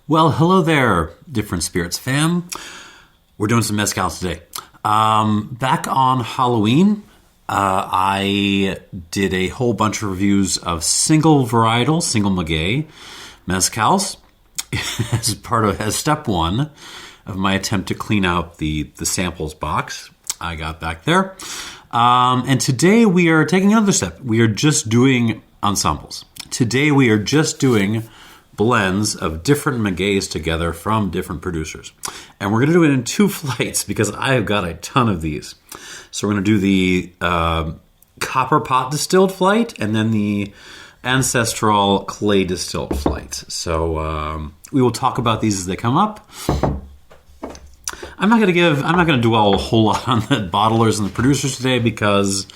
Well, hello there, Different Spirits fam. We're doing some mezcal today. Back on Halloween, I did a whole bunch of reviews of single varietal, single maguey mezcals as step one of my attempt to clean out the samples box I got back there. And today we are taking another step. We are just doing ensembles. Today we are just doing blends of different magueys together from different producers. And we're going to do it in two flights because I have got a ton of these. So we're going to do the copper pot distilled flight and then the ancestral clay distilled flight. So we will talk about these as they come up. I'm not going to dwell a whole lot on the bottlers and the producers today because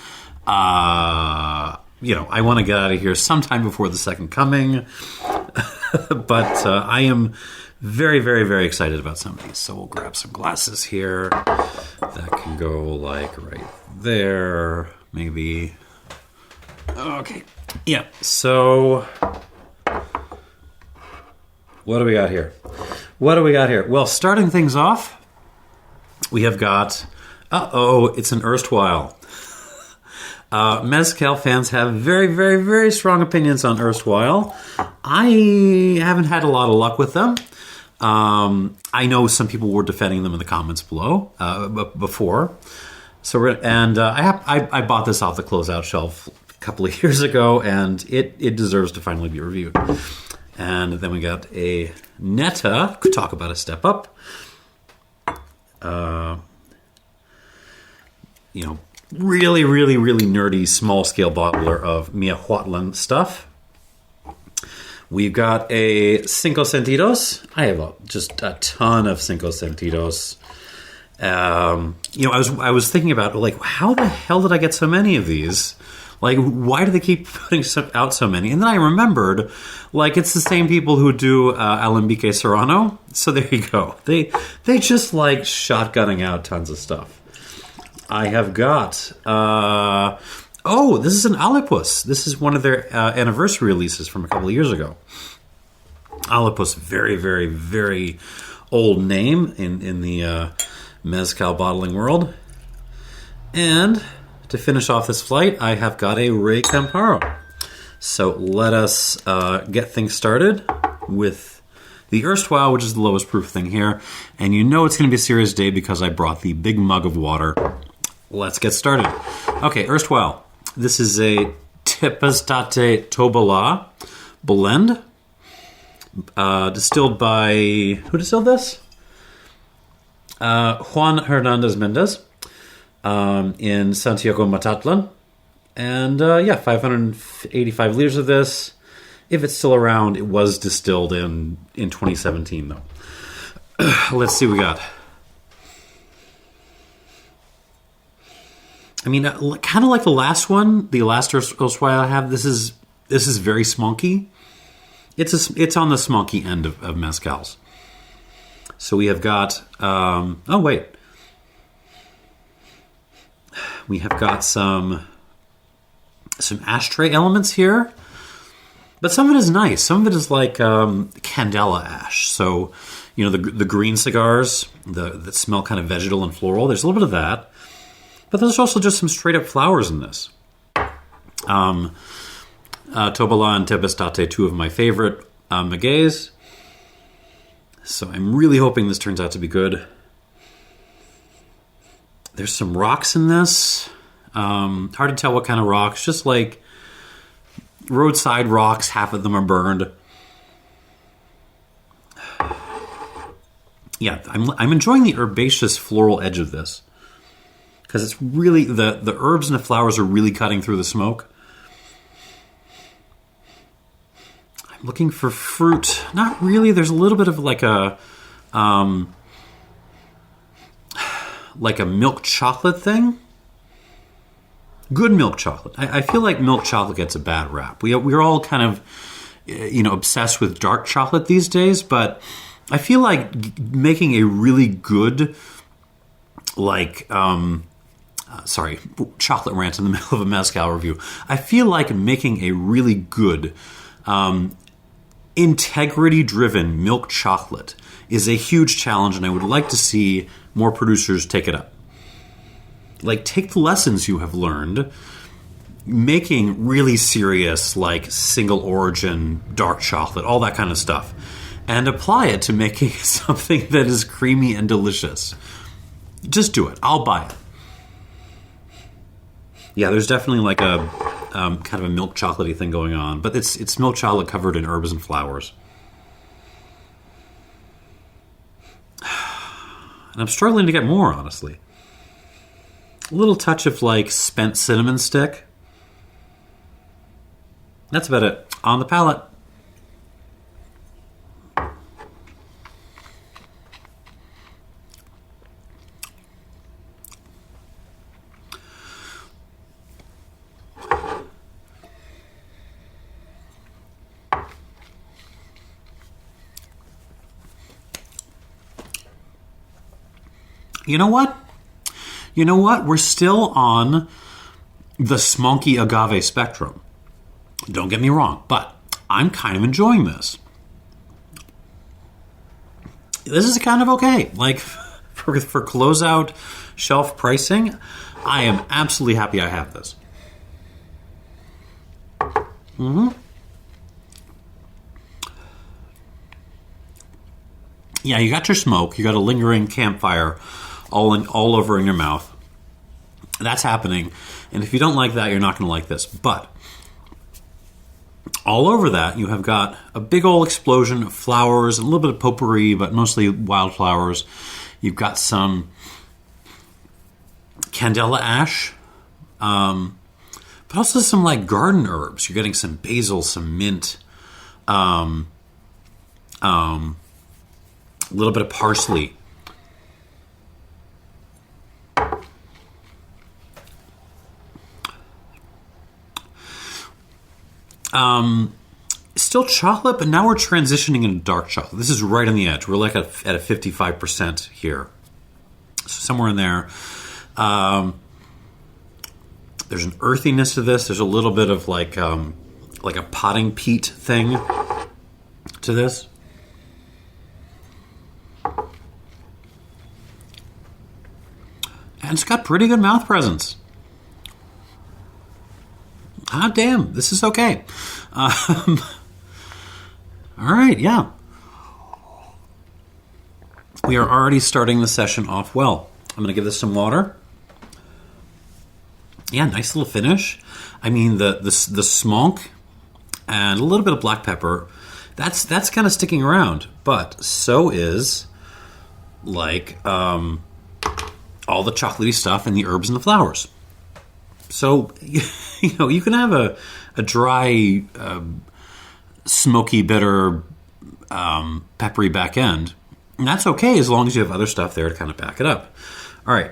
I want to get out of here sometime before the second coming. But I am very, very, very excited about some of these. So we'll grab some glasses here. That can go like right there, maybe. Okay. Yeah. So what do we got here? Well, starting things off, we have got, it's an Erstwhile. Mezcal fans have very, very, very strong opinions on Erstwhile. I haven't had a lot of luck with them. I know some people were defending them in the comments below before. So I bought this off the closeout shelf a couple of years ago, and it deserves to finally be reviewed. And then we got a NETA. Could talk about a step up. Really, really, really nerdy small-scale bottler of Miahuatlán stuff. We've got a Cinco Sentidos. I have just a ton of Cinco Sentidos. I was thinking about, how the hell did I get so many of these? Why do they keep putting out so many? And then I remembered, it's the same people who do Alambique Serrano. So there you go. They just shotgunning out tons of stuff. I have got, this is an Alipus. This is one of their anniversary releases from a couple of years ago. Alipus, very, very, very old name in the mezcal bottling world. And to finish off this flight, I have got a Rey Campero. So let us get things started with the Erstwhile, which is the lowest proof thing here. And you know it's going to be a serious day because I brought the big mug of water. Let's get started. Okay, Erstwhile. This is a Tepeztate-Tobalá blend. Distilled by... Who distilled this? Juan Hernández Méndez in Santiago Matatlán. And 585 liters of this. If it's still around, it was distilled in 2017, though. Let's see what we got. I mean, kind of like the last one, the last Erstwhile I have. This is very smoky. It's on the smoky end of mezcals. So we have got. We have got some ashtray elements here, but some of it is nice. Some of it is like candela ash. So the green cigars that smell kind of vegetal and floral. There's a little bit of that. But there's also just some straight-up flowers in this. Tobalá and Tepextate, two of my favorite magueys. So I'm really hoping this turns out to be good. There's some rocks in this. Hard to tell what kind of rocks. Just like roadside rocks, half of them are burned. Yeah, I'm enjoying the herbaceous floral edge of this. Because it's really, the herbs and the flowers are really cutting through the smoke. I'm looking for fruit. Not really. There's a little bit of like a milk chocolate thing. Good milk chocolate. I feel like milk chocolate gets a bad rap. We're all kind of, obsessed with dark chocolate these days. But I feel like making a really good, chocolate rant in the middle of a mezcal review. I feel like making a really good integrity-driven milk chocolate is a huge challenge, and I would like to see more producers take it up. Like, take the lessons you have learned making really serious, like, single origin dark chocolate, all that kind of stuff, and apply it to making something that is creamy and delicious. Just do it. I'll buy it. Yeah, there's definitely like a kind of a milk chocolatey thing going on, but it's milk chocolate covered in herbs and flowers. And I'm struggling to get more, honestly. A little touch of like spent cinnamon stick. That's about it. On the palate. You know what? We're still on the smoky agave spectrum. Don't get me wrong, but I'm kind of enjoying this. This is kind of okay. Like, for closeout shelf pricing, I am absolutely happy I have this. Yeah, you got your smoke. You got a lingering campfire all over in your mouth. That's happening. And if you don't like that, you're not going to like this. But all over that, you have got a big old explosion of flowers, a little bit of potpourri, but mostly wildflowers. You've got some candela ash, but also some like garden herbs. You're getting some basil, some mint, a little bit of parsley. Still chocolate, but now we're transitioning into dark chocolate. This is right on the edge. We're like at a 55% here. So somewhere in there. There's an earthiness to this. There's a little bit of like a potting peat thing to this. And it's got pretty good mouth presence. Ah, damn, this is okay. All right, yeah. We are already starting the session off well. I'm going to give this some water. Yeah, nice little finish. I mean, the smoke and a little bit of black pepper, that's kind of sticking around. But so is, like, all the chocolatey stuff and the herbs and the flowers. So, you can have a dry, smoky, bitter, peppery back end. And that's okay as long as you have other stuff there to kind of back it up. All right.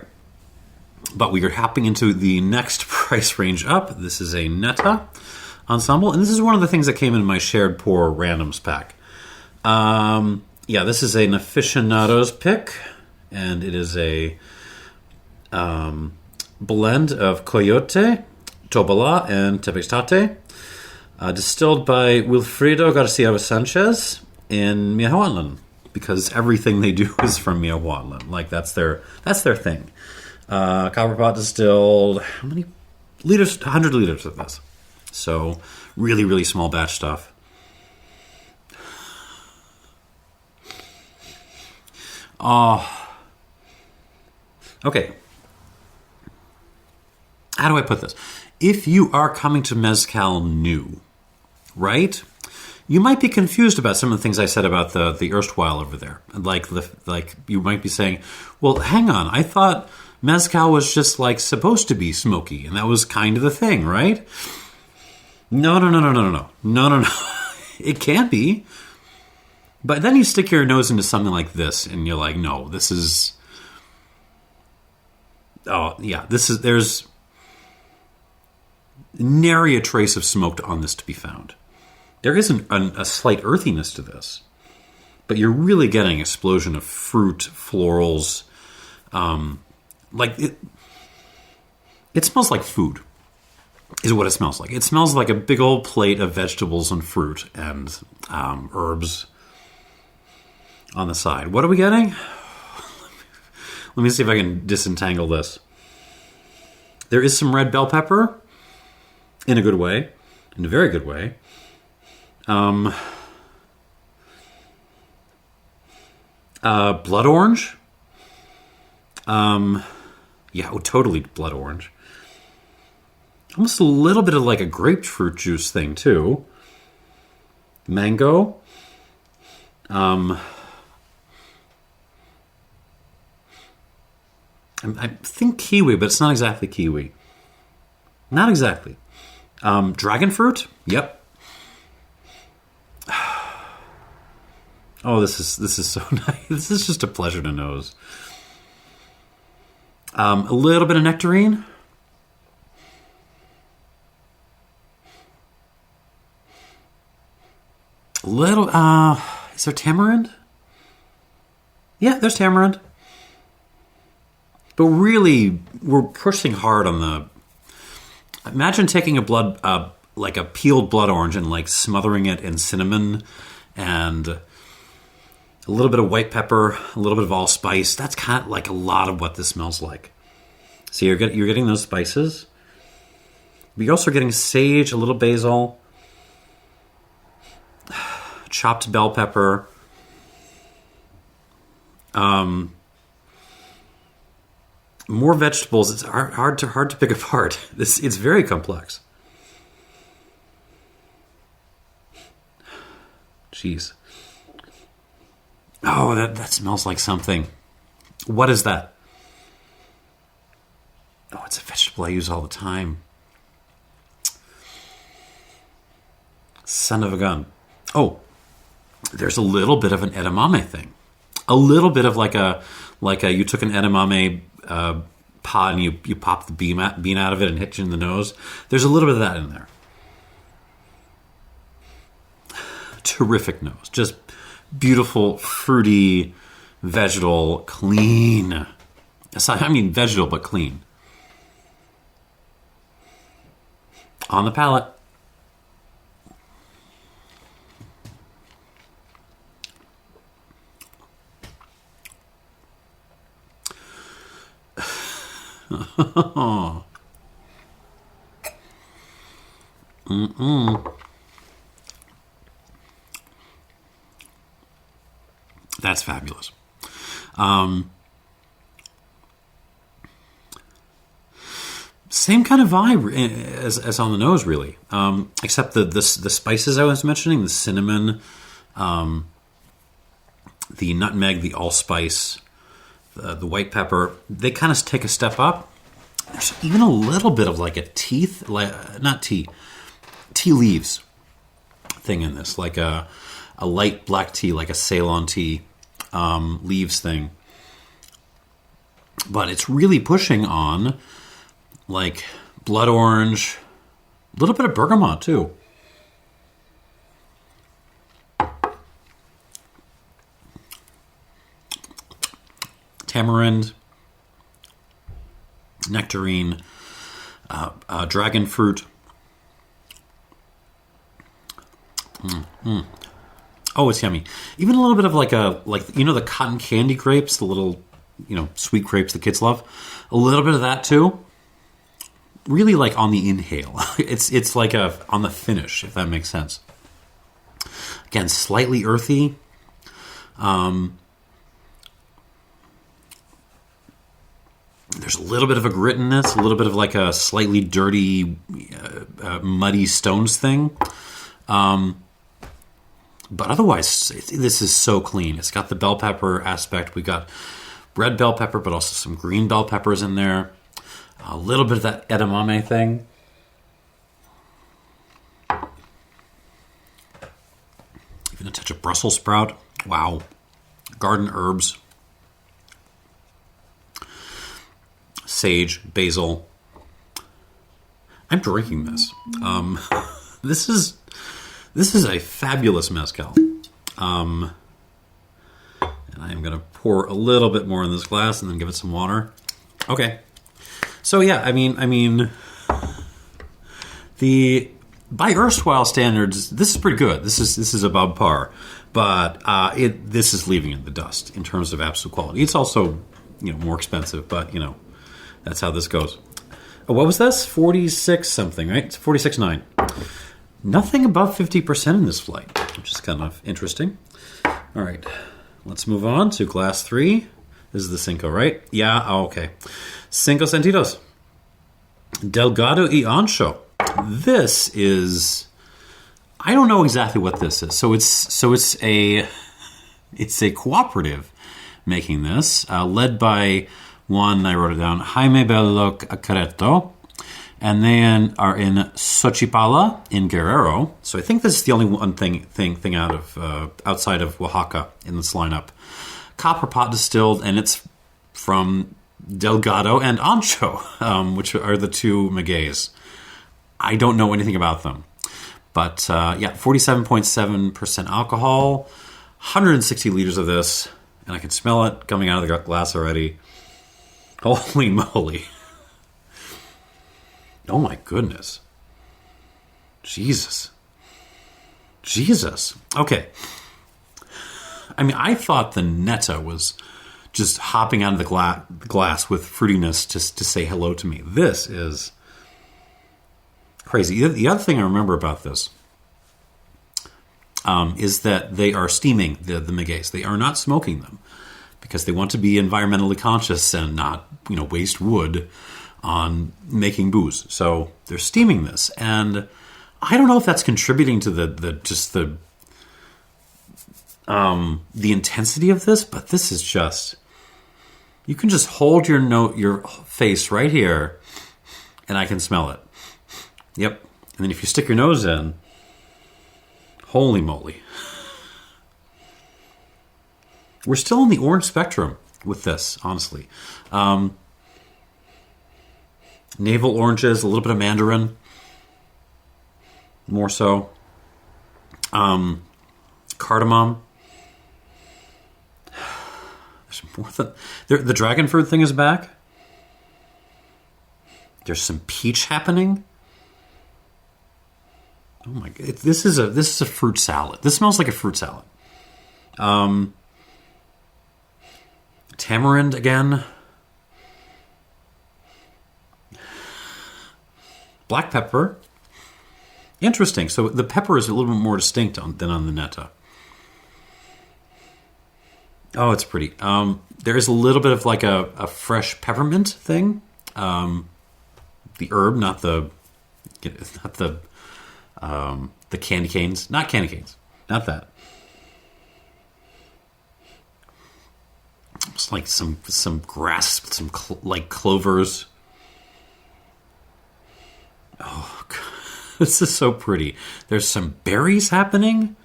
But we are hopping into the next price range up. This is a NETA Ensamble. And this is one of the things that came in my shared pour randoms pack. This is an Aficonados pick. And it is a blend of Coyote, Tobalá, and Tepextate, distilled by Wilfrido García Sánchez in Miahuatlán, because everything they do is from Miahuatlán. Like, that's their thing. Copper pot distilled, how many liters? 100 liters of this. So, really, really small batch stuff. Okay. How do I put this? If you are coming to Mezcal new, right? You might be confused about some of the things I said about the Erstwhile over there. Like you might be saying, well, hang on, I thought Mezcal was just like supposed to be smoky, and that was kind of the thing, right? No. It can't be. But then you stick your nose into something like this, and you're like, no, this is... Oh, yeah, there's nary a trace of smoked on this to be found. There isn't a slight earthiness to this, but you're really getting an explosion of fruit, florals. It smells like food. is what it smells like. It smells like a big old plate of vegetables and fruit and herbs on the side. What are we getting? Let me see if I can disentangle this. There is some red bell pepper in a good way, in a very good way. Blood orange. Totally blood orange. Almost a little bit of like a grapefruit juice thing too. Mango. I think kiwi, but it's not exactly kiwi. Not exactly. Dragon fruit? Yep. Oh, this is so nice. This is just a pleasure to nose. A little bit of nectarine. A little, is there tamarind? Yeah, there's tamarind. But really, we're pushing hard on the... Imagine taking like a peeled blood orange and like smothering it in cinnamon and a little bit of white pepper, a little bit of allspice. That's kind of like a lot of what this smells like. So you're getting those spices. But you're also getting sage, a little basil, chopped bell pepper, more vegetables. It's hard to pick apart. It's very complex. Jeez. Oh, that smells like something. What is that? Oh, it's a vegetable I use all the time. Son of a gun. Oh, there's a little bit of an edamame thing. A little bit of like a you took an edamame pod and you pop the bean out of it and hit you in the nose. There's a little bit of that in there. Terrific nose. Just beautiful, fruity, vegetal, clean. I mean vegetal, but clean. On the palate. That's fabulous. Same kind of vibe as on the nose, really. Except the spices I was mentioning, the cinnamon, the nutmeg, the allspice, the white pepper, they kind of take a step up. There's even a little bit of like a tea leaves thing in this, like a light black tea, like a Ceylon tea leaves thing. But it's really pushing on like blood orange, a little bit of bergamot too. Tamarind, nectarine, dragon fruit. Oh, it's yummy. Even a little bit of like the cotton candy grapes, the little, sweet grapes the kids love. A little bit of that too. Really like on the inhale. It's like on the finish, if that makes sense. Again, slightly earthy. There's a little bit of a grittiness, a little bit of like a slightly dirty, muddy stones thing. But otherwise, this is so clean. It's got the bell pepper aspect. We got red bell pepper, but also some green bell peppers in there. A little bit of that edamame thing. Even a touch of Brussels sprout. Wow. Garden herbs. Sage, basil. I'm drinking this. This is a fabulous mezcal. And I am going to pour a little bit more in this glass and then give it some water. Okay. So yeah, I mean, By Erstwhile standards, this is pretty good. This is above par, but this is leaving in the dust in terms of absolute quality. It's also more expensive, but that's how this goes. Oh, what was this? 46 something, right? It's 46.9. Nothing above 50% in this flight, which is kind of interesting. All right, let's move on to glass 3. This is the Cinco, right? Yeah. Oh, okay. Cinco Sentidos Delgado y Ancho. This is, I don't know exactly what this is. So it's a cooperative making this, led by one, I wrote it down, Jaime Bello Carreto, and then are in Xochipala in Guerrero. So I think this is the only one thing out of outside of Oaxaca in this lineup. Copper pot distilled, and it's from Delgado and Ancho, which are the two magueys. I don't know anything about them. But 47.7% alcohol, 160 liters of this, and I can smell it coming out of the glass already. Holy moly. Oh my goodness. Jesus. Okay. I mean, I thought the NETA was just hopping out of the glass with fruitiness just to say hello to me. This is crazy. The other thing I remember about this is that they are steaming the magueys. They are not smoking them because they want to be environmentally conscious and not, waste wood on making booze. So they're steaming this, and I don't know if that's contributing to the intensity of this, but this is just, you can just hold your face right here, and I can smell it. Yep. And then if you stick your nose in, holy moly. We're still in the orange spectrum with this, honestly. Navel oranges, a little bit of mandarin. More so. Cardamom. There's more than... The dragon fruit thing is back. There's some peach happening. Oh my god! This is a fruit salad. This smells like a fruit salad. Tamarind again. Black pepper. Interesting. So the pepper is a little bit more distinct than on the NETA. Oh, it's pretty. There is a little bit of like a fresh peppermint thing. The herb, not the candy canes. Not candy canes. Not that. It's like some grass, some clovers. Oh, God. This is so pretty. There's some berries happening.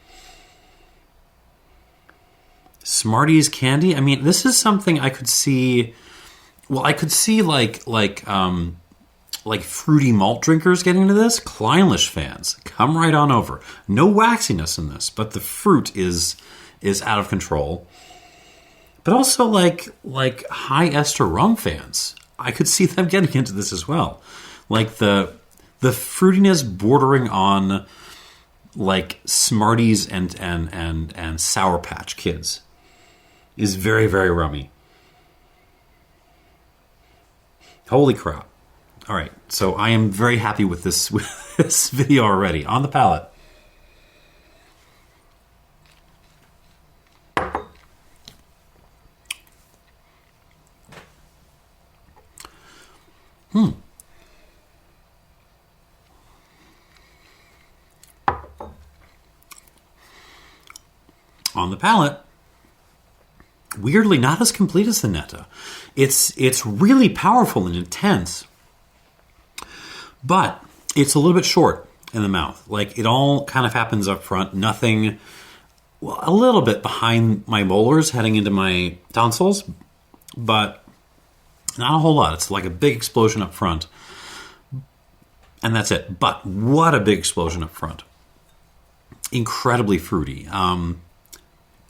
Smarties candy. I mean, this is something I could see. Well, I could see like fruity malt drinkers getting into this. Kleinlish fans, come right on over. No waxiness in this, but the fruit is out of control. But also like high ester rum fans, I could see them getting into this as well. Like the fruitiness bordering on like Smarties and Sour Patch Kids is very, very rummy. Holy crap. All right, so I am very happy with this video already. On the palate. On the palate, weirdly not as complete as the NETA. It's really powerful and intense, but it's a little bit short in the mouth. Like, it all kind of happens up front. Nothing, well, a little bit behind my molars heading into my tonsils, but not a whole lot. It's like a big explosion up front, and that's it. But what a big explosion up front. Incredibly fruity.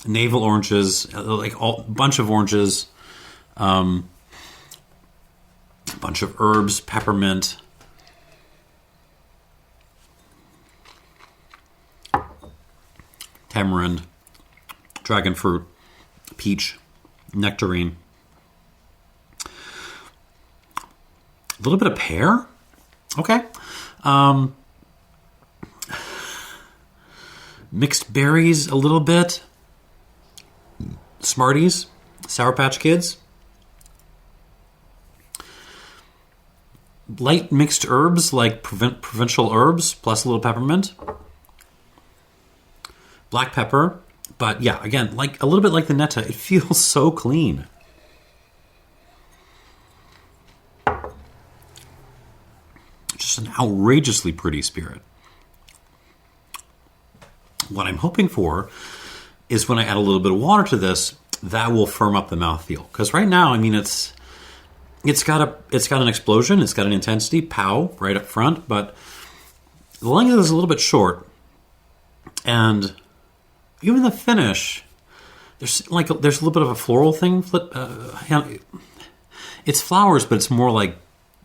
Navel oranges, like a bunch of oranges, a bunch of herbs, peppermint. tamarind, dragon fruit, peach, nectarine. A little bit of pear. Okay. Mixed berries a little bit. Smarties, Sour Patch Kids. Light mixed herbs like provincial herbs plus a little peppermint. Black pepper. But yeah, again, like a little bit like the Neta, it feels so clean. Just an outrageously pretty spirit. What I'm hoping for is when I add a little bit of water to this, that will firm up the mouthfeel. Because right now, I mean, it's got an explosion, it's got an intensity, pow, right up front, but the length is a little bit short, and even the finish, there's a little bit of a floral thing. It's flowers, but it's more like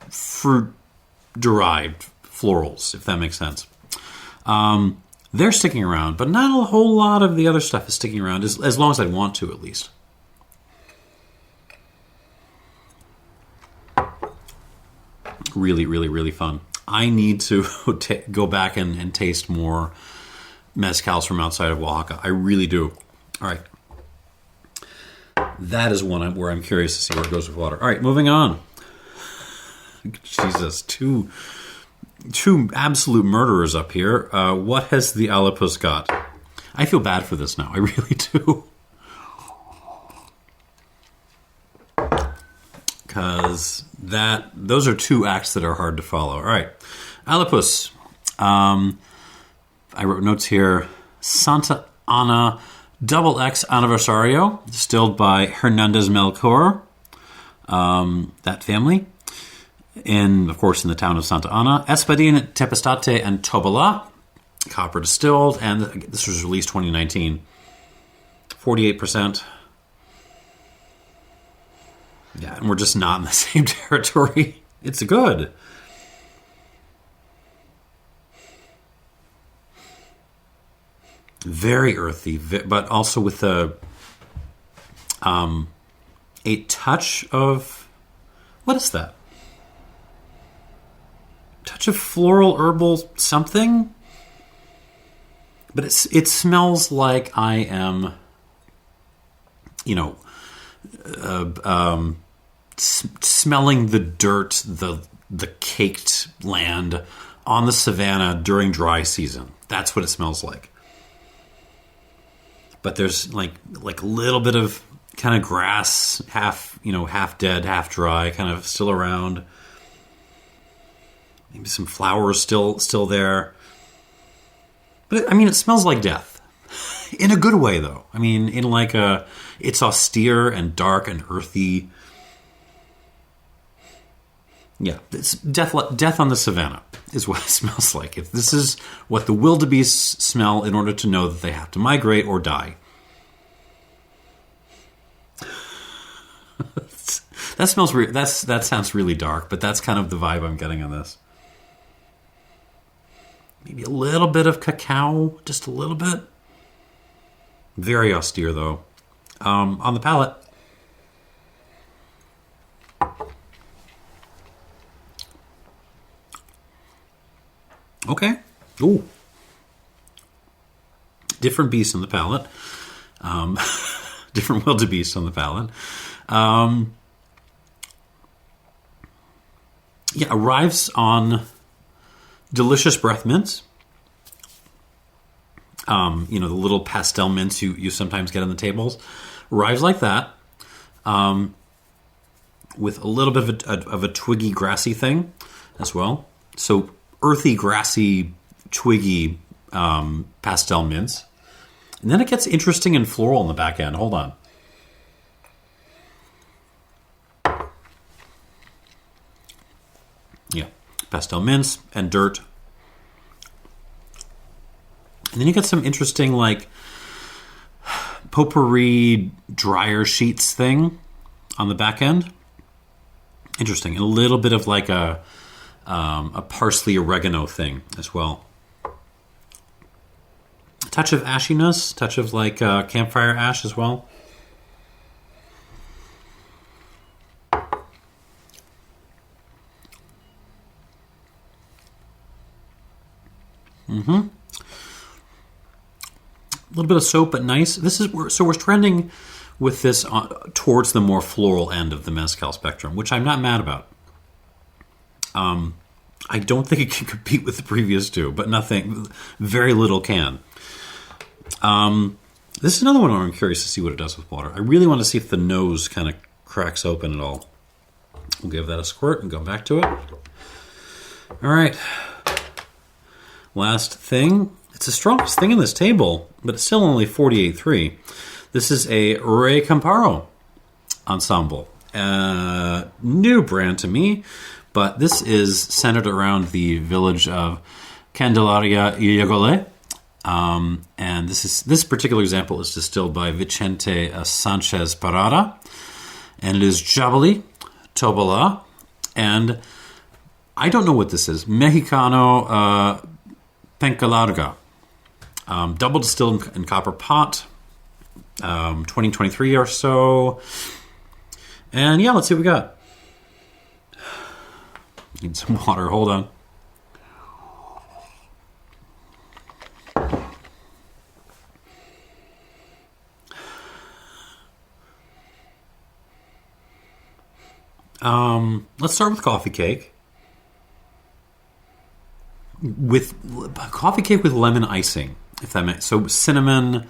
fruit-derived florals, if that makes sense. They're sticking around, but not a whole lot of the other stuff is sticking around, as long as I want to, at least. Really, really, really fun. I need to go back and taste more mezcals from outside of Oaxaca. I really do. All right. That is one where I'm curious to see where it goes with water. All right, moving on. Jesus, two absolute murderers up here. What has the Alipus got? I feel bad for this now. I really do. Because those are two acts that are hard to follow. All right. Alipus. I wrote notes here. Santa Ana XX Aniversario, distilled by Hernandez Melchor, that family. Of course, in the town of Santa Ana. Espadín, Tepeztate-Tobalá, copper distilled, and this was released 2019. 48%. Yeah, and we're just not in the same territory. It's good. Very earthy, but also with a touch of, what is that? Touch of floral herbal something, but it smells like I am, smelling the dirt, the caked land on the savannah during dry season. That's what it smells like. But there's like a little bit of kind of grass, half dead, half dry, kind of still around. Maybe some flowers still there. But it smells like death. In a good way, though. It's austere and dark and earthy. Yeah, it's death on the savannah is what it smells like. If this is what the wildebeests smell in order to know that they have to migrate or die. That sounds really dark, but that's kind of the vibe I'm getting on this. Maybe a little bit of cacao, just a little bit. Very austere, though. On the palate. Okay. Ooh. Different beast on the palate. Different wildebeest on the palate. Arrives on delicious breath mints. The little pastel mints you sometimes get on the tables. Arrives like that. With a little bit of a twiggy, grassy thing as well. So earthy, grassy, twiggy pastel mints. And then it gets interesting and floral in the back end. Hold on. Yeah, pastel mints and dirt. And then you get some interesting, potpourri dryer sheets thing on the back end. Interesting. And a little bit of a parsley oregano thing as well. touch of ashiness, touch of like campfire ash as well. A little bit of soap, but nice. This is so we're trending with this towards the more floral end of the mezcal spectrum, which I'm not mad about. I don't think it can compete with the previous two, but very little can. This is another one where I'm curious to see what it does with water. I really want to see if the nose kind of cracks open at all. We'll give that a squirt and go back to it. All right. Last thing. It's the strongest thing in this table, but it's still only 48.3. This is a Rey Campero Ensamble. New brand to me, but this is centered around the village of Candelaria Yegole. And this particular example is distilled by Vicente Sánchez Parada, and it is Jabalí, Tobalá, and I don't know what this is. Mexicano Penca Larga. Double distilled in copper pot, 2023 or so. And yeah, let's see what we got. Need some water, hold on. Let's start with coffee cake. With coffee cake with lemon icing, if that makes so. Cinnamon,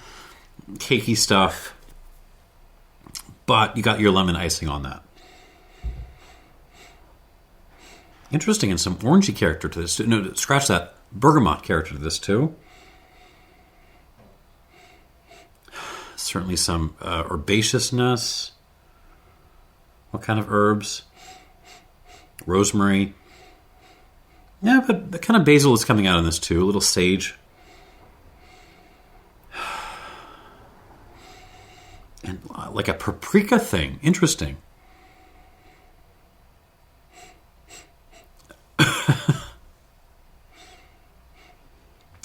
cakey stuff, but you got your lemon icing on that. Interesting, and some orangey character to this. No, scratch that. Bergamot character to this too. Certainly some herbaceousness. What kind of herbs? Rosemary. Yeah, but the kind of basil is coming out in this too. A little sage. And like a paprika thing. Interesting.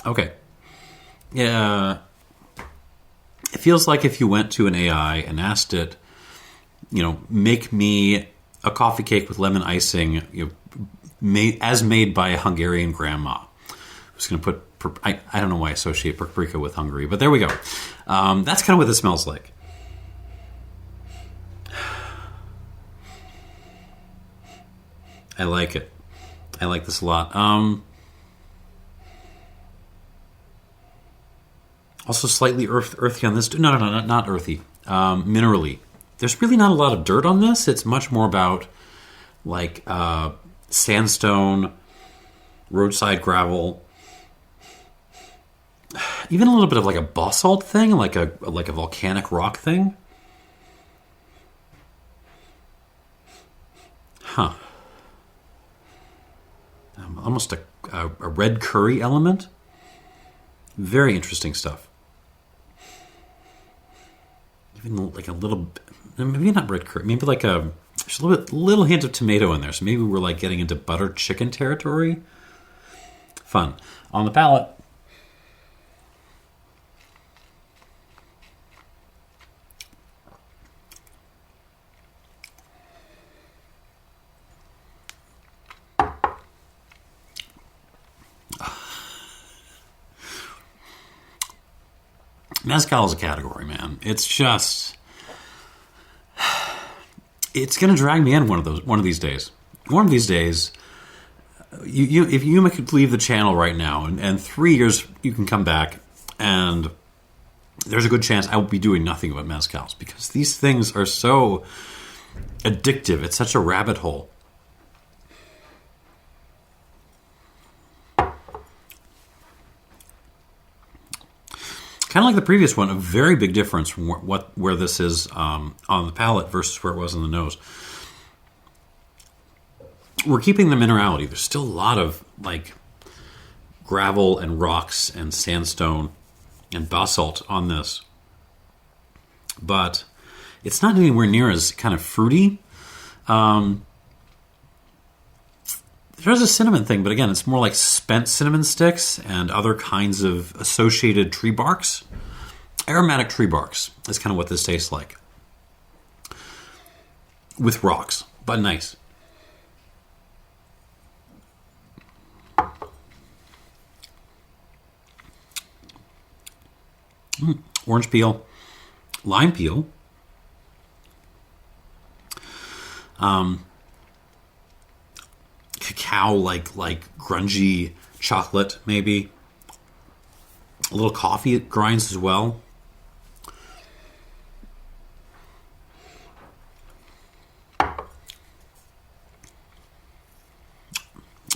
Okay. Yeah. It feels like if you went to an AI and asked it, make me a coffee cake with lemon icing, made by a Hungarian grandma. I'm just going to put, I don't know why I associate paprika with Hungary, but there we go. That's kind of what this smells like. I like it. I like this a lot. Also slightly earthy on this. No, not earthy. Minerally. There's really not a lot of dirt on this. It's much more about like sandstone, roadside gravel, even a little bit of like a basalt thing, like a volcanic rock thing. Huh. Almost a red curry element. Very interesting stuff. Even like a little, maybe not red curry, maybe like there's a little hint of tomato in there. So maybe we're like getting into buttered chicken territory. Fun. On the palate. Mezcal is a category, man. It's just, it's going to drag me in one of these days. One of these days, if you could leave the channel right now, and 3 years you can come back, and there's a good chance I will be doing nothing about mezcals because these things are so addictive. It's such a rabbit hole. Kind of like the previous one, a very big difference from where this is on the palate versus where it was in the nose. We're keeping the minerality. There's still a lot of like gravel and rocks and sandstone and basalt on this, but it's not anywhere near as kind of fruity. There's There's a cinnamon thing, but again, it's more like spent cinnamon sticks and other kinds of associated tree barks. Aromatic tree barks is kind of what this tastes like. With rocks, but nice. Orange peel, lime peel, cacao, like grungy chocolate, maybe. A little coffee grinds as well.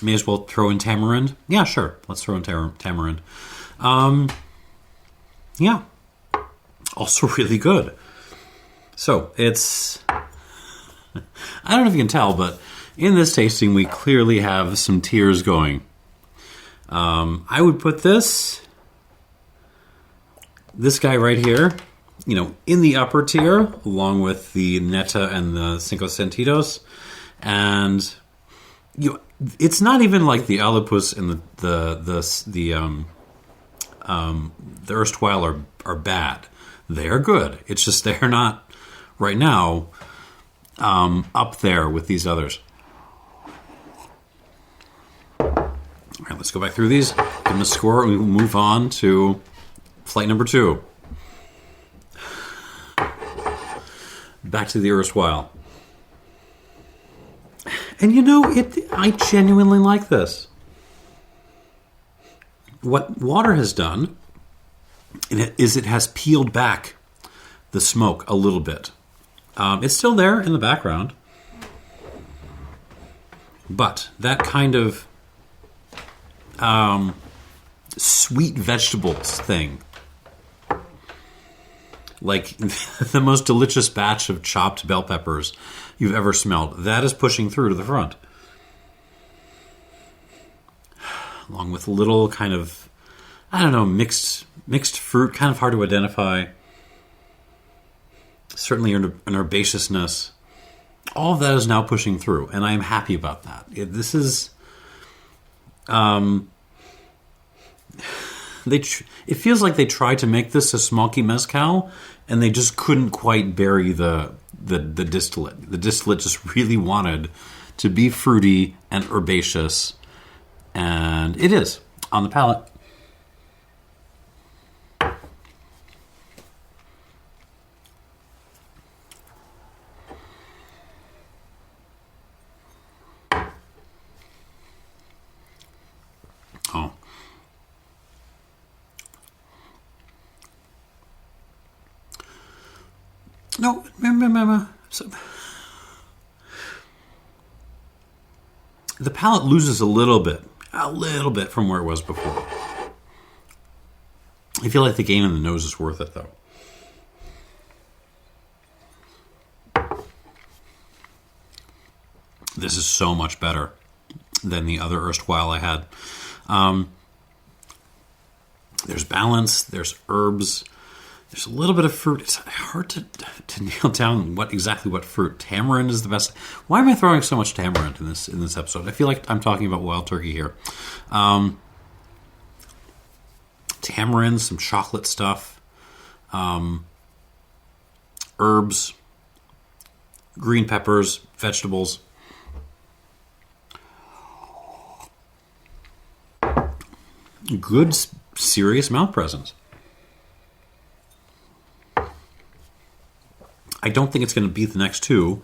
May as well throw in tamarind. Yeah, sure. Let's throw in tamarind. Yeah. Also really good. So it's... I don't know if you can tell, but in this tasting, we clearly have some tears going. I would put this guy right here, in the upper tier, along with the Neta and the Cinco Sentidos. And it's not even like the Alipus and the Erstwhile are bad. They are good. It's just they're not right now up there with these others. All right, let's go back through these, give them a score, and we will move on to flight number 2. Back to the Erstwhile. And I genuinely like this. What water has done is it has peeled back the smoke a little bit. It's still there in the background. But that kind of sweet vegetables thing, like the most delicious batch of chopped bell peppers you've ever smelled, that is pushing through to the front. Along with a little kind of, mixed fruit, kind of hard to identify. Certainly an herbaceousness. All of that is now pushing through, and I am happy about that. This is... it feels like they tried to make this a smoky mezcal, and they just couldn't quite bury the distillate. The distillate just really wanted to be fruity and herbaceous, and it is on the palate. Oh. No, so, the palate loses a little bit from where it was before. I feel like the gain in the nose is worth it, though. This is so much better than the other Erstwhile I had. There's balance, there's herbs, there's a little bit of fruit. It's hard to nail down what fruit. Tamarind is the best. Why am I throwing so much tamarind in this episode? I feel like I'm talking about wild turkey here. Tamarind, some chocolate stuff, herbs, green peppers, vegetables. Good, serious mouth presence. I don't think it's going to beat the next two,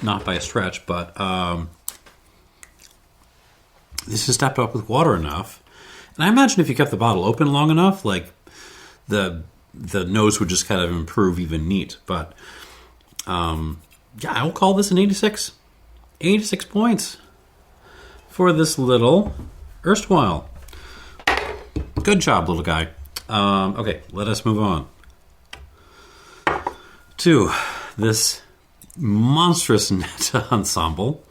not by a stretch, but this is stepped up with water enough. And I imagine if you kept the bottle open long enough, like the nose would just kind of improve even neat. But yeah, I will call this an 86. 86 points for this little Erstwhile. Good job, little guy. Okay, let us move on to this monstrous NETA Ensamble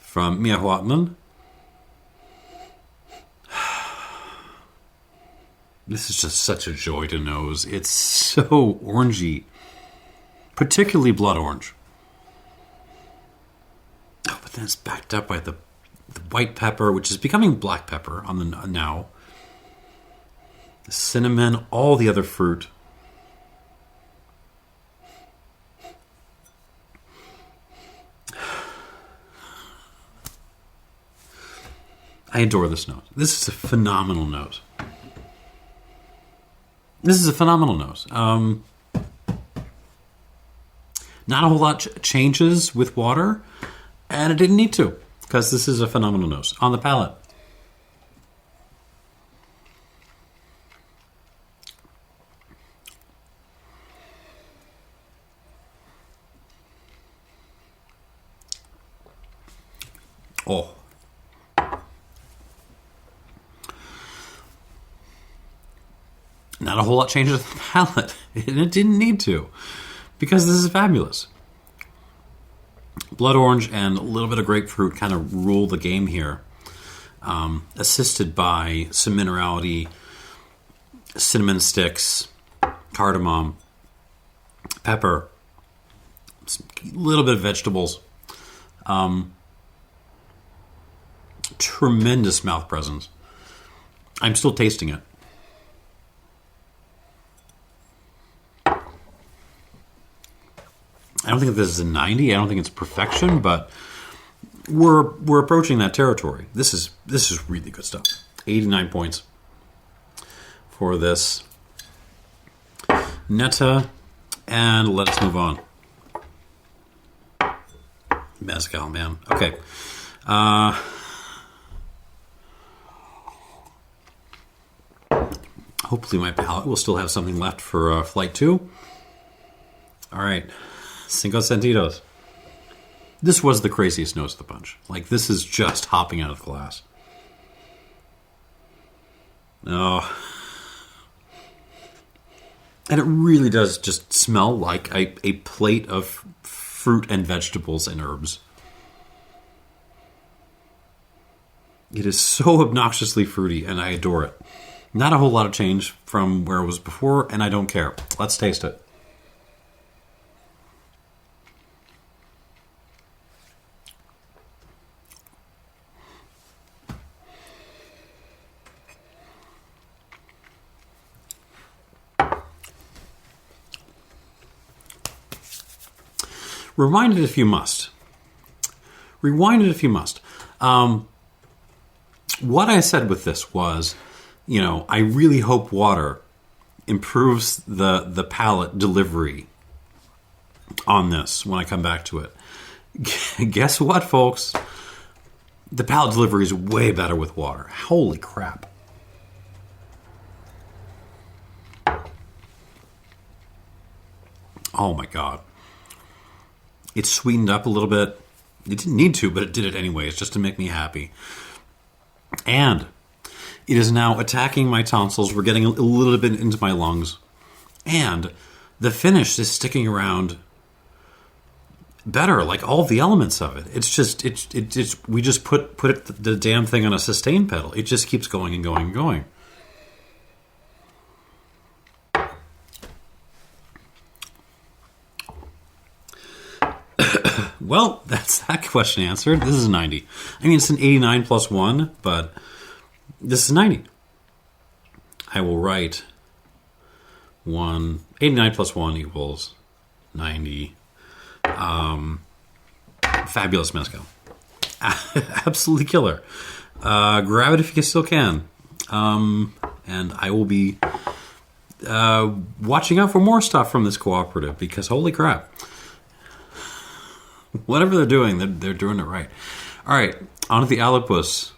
from Miahuatlán. This is just such a joy to nose. It's so orangey, particularly blood orange. Oh, but And it's backed up by the white pepper, which is becoming black pepper on the now. The cinnamon, all the other fruit. I adore this note. This is a phenomenal note. Not a whole lot changes with water, and it didn't need to, because this is a phenomenal nose on the palate. Oh. Not a whole lot changes with the palate, and it didn't need to, because this is fabulous. Blood orange and a little bit of grapefruit kind of rule the game here, assisted by some minerality, cinnamon sticks, cardamom, pepper, a little bit of vegetables, tremendous mouth presence. I'm still tasting it. I don't think this is a 90. I don't think it's perfection, but we're approaching that territory. This is really good stuff. 89 points for this NETA, and let us move on. Mezcal, man. Okay. Hopefully my palate will still have something left for flight 2. All right. Cinco Sentidos. This was the craziest nose of the bunch. Like, this is just hopping out of the glass. Oh. And it really does just smell like a plate of fruit and vegetables and herbs. It is so obnoxiously fruity, and I adore it. Not a whole lot of change from where it was before, and I don't care. Let's taste it. Rewind it if you must. What I said with this was, I really hope water improves the palate delivery on this when I come back to it. Guess what, folks? The palate delivery is way better with water. Holy crap. Oh my God. It's sweetened up a little bit. It didn't need to, but it did it anyways, just to make me happy. And it is now attacking my tonsils. We're getting a little bit into my lungs. And the finish is sticking around better, like all the elements of it. It's just, we just put the damn thing on a sustain pedal. It just keeps going and going and going. Well, that's that question answered. This is a 90. I mean, it's an 89 plus 1, but this is 90. I will write 89 plus 1 equals 90. Fabulous mezcal. Absolutely killer. Grab it if you still can. And I will be watching out for more stuff from this cooperative, because holy crap. Whatever they're doing, they're doing it right. All right, on to the Alipus.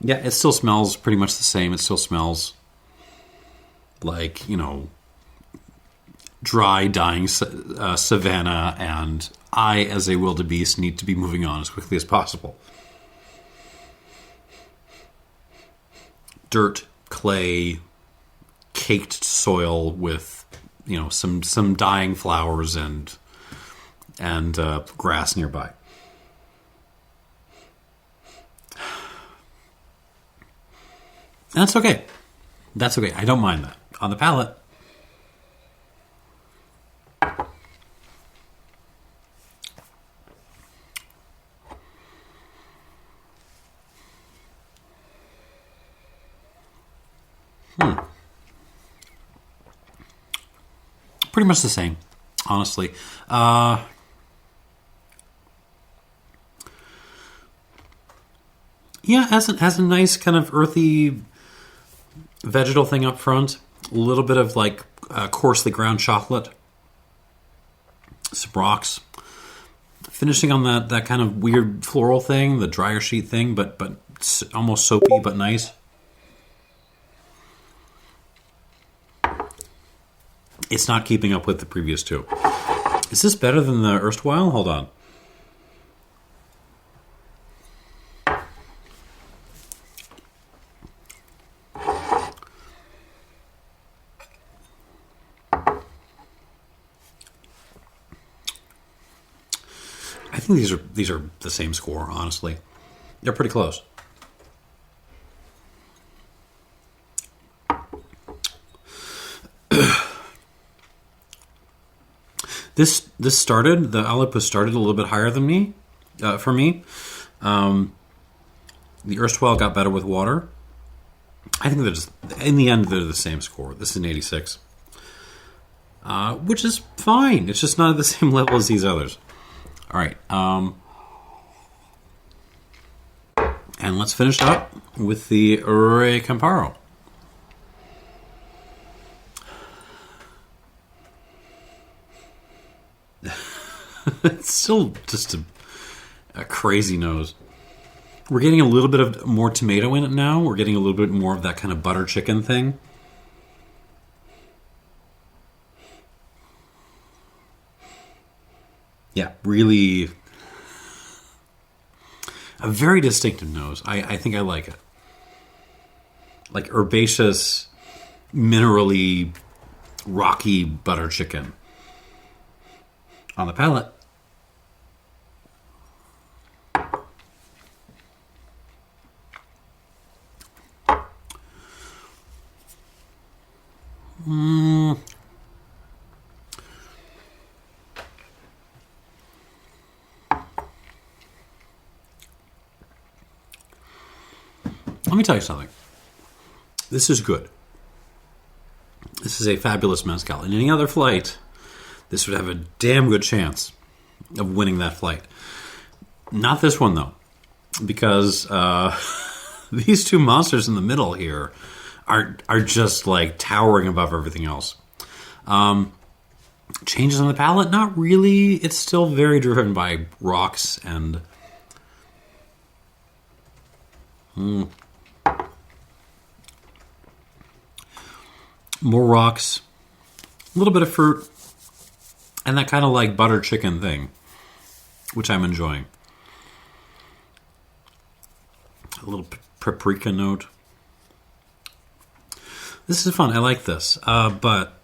Yeah, it still smells pretty much the same. It still smells like, dry, dying savanna, and I, as a wildebeest, need to be moving on as quickly as possible. Dirt, clay, caked soil with, some dying flowers and grass nearby. And that's okay. That's okay. I don't mind that. On the palate, Pretty much the same, honestly. Yeah, has a nice kind of earthy vegetal thing up front. A little bit of like coarsely ground chocolate. Some rocks. Finishing on that kind of weird floral thing, the dryer sheet thing, but almost soapy but nice. It's not keeping up with the previous two. Is this better than the Erstwhile? Hold on. I think these are the same score, honestly. They're pretty close. This started, the Alipus started a little bit higher than me, for me. The Erstwhile got better with water. I think they're just, in the end, they're the same score. This is an 86. Which is fine. It's just not at the same level as these others. All right. And let's finish up with the Rey Campero. It's still just a crazy nose. We're getting a little bit of more tomato in it now. We're getting a little bit more of that kind of butter chicken thing. Yeah, really a very distinctive nose. I think I like it. Like herbaceous, minerally, rocky butter chicken. On the palate. Let me tell you something. This is good. This is a fabulous mezcal. In any other flight, this would have a damn good chance of winning that flight. Not this one, though, because these two monsters in the middle here are just like towering above everything else. Changes on the palate? Not really. It's still very driven by rocks and more rocks, a little bit of fruit, and that kind of like butter chicken thing, which I'm enjoying. A little paprika note. This is fun. I like this. But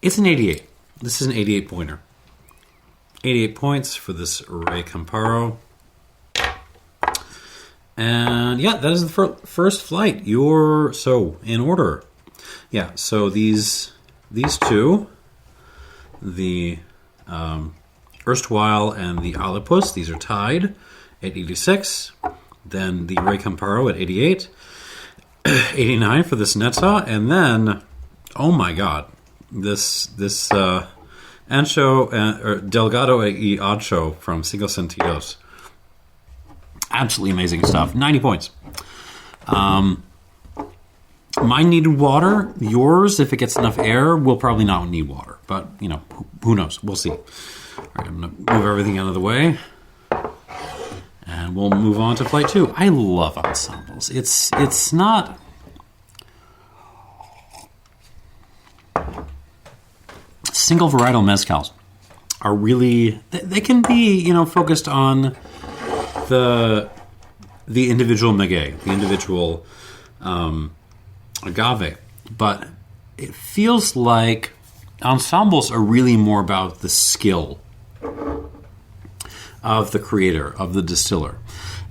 it's an 88. This is an 88 pointer. 88 points for this Rey Campero. And yeah, that is the first flight. You're so in order. Yeah, so these two, the Erstwhile and the Alipus, these are tied at 86. Then the Rey Campero at 88. 89 for this NETA, and then, oh my god, this Ancho, or Delgado y Ancho from Cinco Sentidos. Absolutely amazing stuff. 90 points. Mine needed water. Yours, if it gets enough air, will probably not need water. But, you know, who knows? We'll see. All right, I'm going to move everything out of the way. And we'll move on to flight 2. I love ensembles. It's not... Single varietal mezcals are really... They can be, you know, focused on the individual maguey, the individual agave. But it feels like ensembles are really more about the skill of the creator, of the distiller.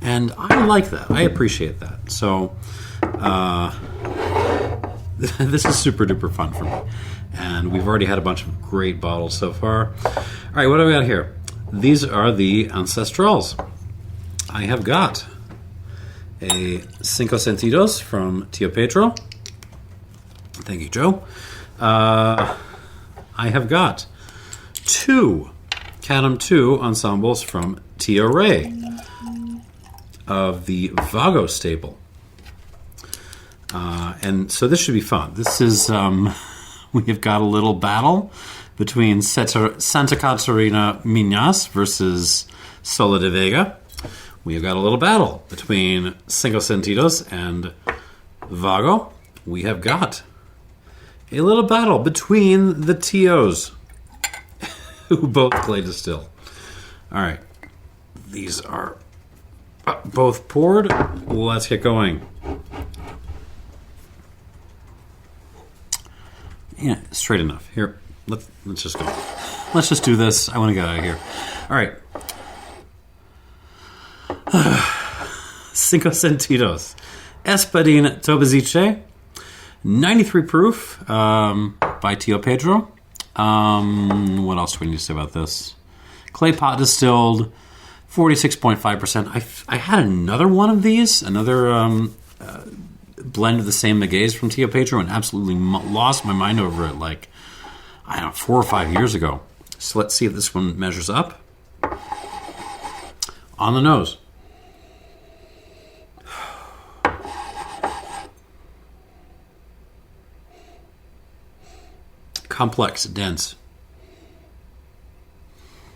And I like that. I appreciate that. So this is super duper fun for me. And we've already had a bunch of great bottles so far. All right, what do we got here? These are the Ancestrals. I have got a Cinco Sentidos from Tio Pedro. Thank you, Joe. I have got 2 Cadam 2 ensembles from Tia Rey of the Vago stable. And so this should be fun. This is, we have got a little battle between Santa Catarina Minas versus Sola de Vega. We have got a little battle between Cinco Sentidos and Vago. We have got a little battle between the Tios, who both clay distill. All right. These are both poured. Let's get going. Yeah, straight enough. Here, let's just go. Let's just do this. I want to get out of here. All right. Cinco Sentidos. Espadín Tepeztate, 93 proof by Tio Pedro. What else do we need to say about this? Clay pot distilled, 46.5%. I had another one of these, another blend of the same magueys from Tio Pedro, and absolutely lost my mind over it, like, I don't know, 4 or 5 years ago. So let's see if this one measures up. On the nose. Complex, dense.